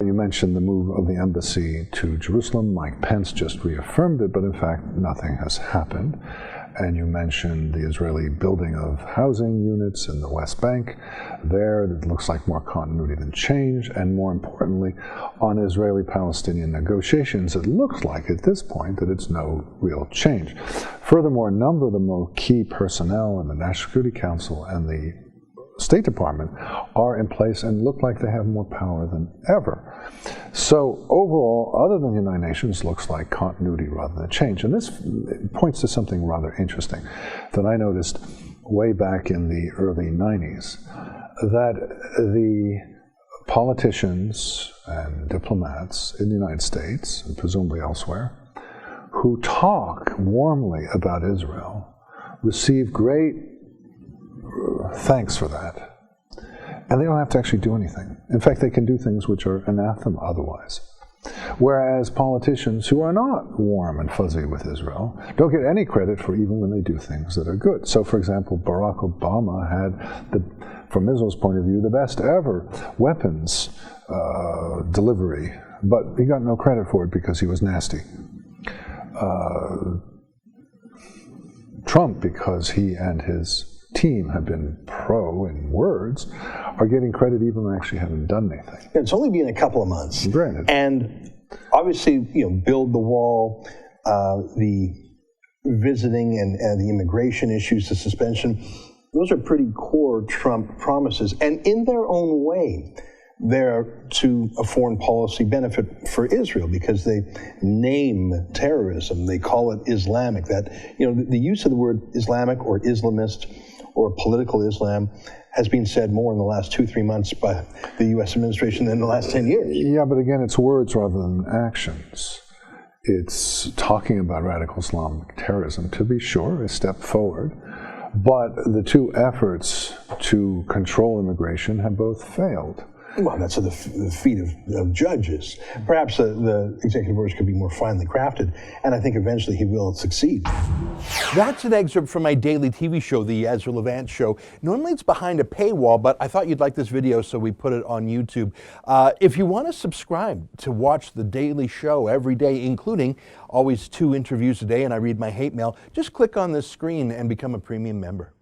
You mentioned the move of the embassy to Jerusalem. Mike Pence just reaffirmed it, but in fact, nothing has happened. And you mentioned the Israeli building of housing units in the West Bank. There, it looks like more continuity than change. And more importantly, on Israeli-Palestinian negotiations, it looks like at this point that it's no real change. Furthermore, a number of the more key personnel in the National Security Council and the State Department are in place and look like they have more power than ever. So overall, other than the United Nations, looks like continuity rather than change. And this points to something rather interesting that I noticed way back in the early 90s, that the politicians and diplomats in the United States, and presumably elsewhere, who talk warmly about Israel receive great thanks for that. And they don't have to actually do anything. In fact, they can do things which are anathema otherwise. Whereas politicians who are not warm and fuzzy with Israel don't get any credit for even when they do things that are good. So, for example, Barack Obama had, from Israel's point of view, the best ever weapons delivery, but he got no credit for it because he was nasty. Trump, because he and his team have been pro in words, are getting credit even when they actually haven't done anything. It's only been a couple of months. Granted. And obviously, build the wall, the visiting and the immigration issues, the suspension, those are pretty core Trump promises. And in their own way, they're to a foreign policy benefit for Israel because they name terrorism. They call it Islamic. That, the use of the word Islamic or Islamist or political Islam has been said more in the last 2-3 months by the U.S. administration than in the last 10 years. Yeah, but again, it's words rather than actions. It's talking about radical Islamic terrorism, to be sure, a step forward. But the two efforts to control immigration have both failed. Well, that's the feat of judges. Perhaps the executive orders could be more finely crafted, and I think eventually he will succeed. That's an excerpt from my daily TV show, The Ezra Levant Show. Normally it's behind a paywall, but I thought you'd like this video, so we put it on YouTube. If you want to subscribe to watch the daily show every day, including always 2 interviews a day, and I read my hate mail, just click on this screen and become a premium member.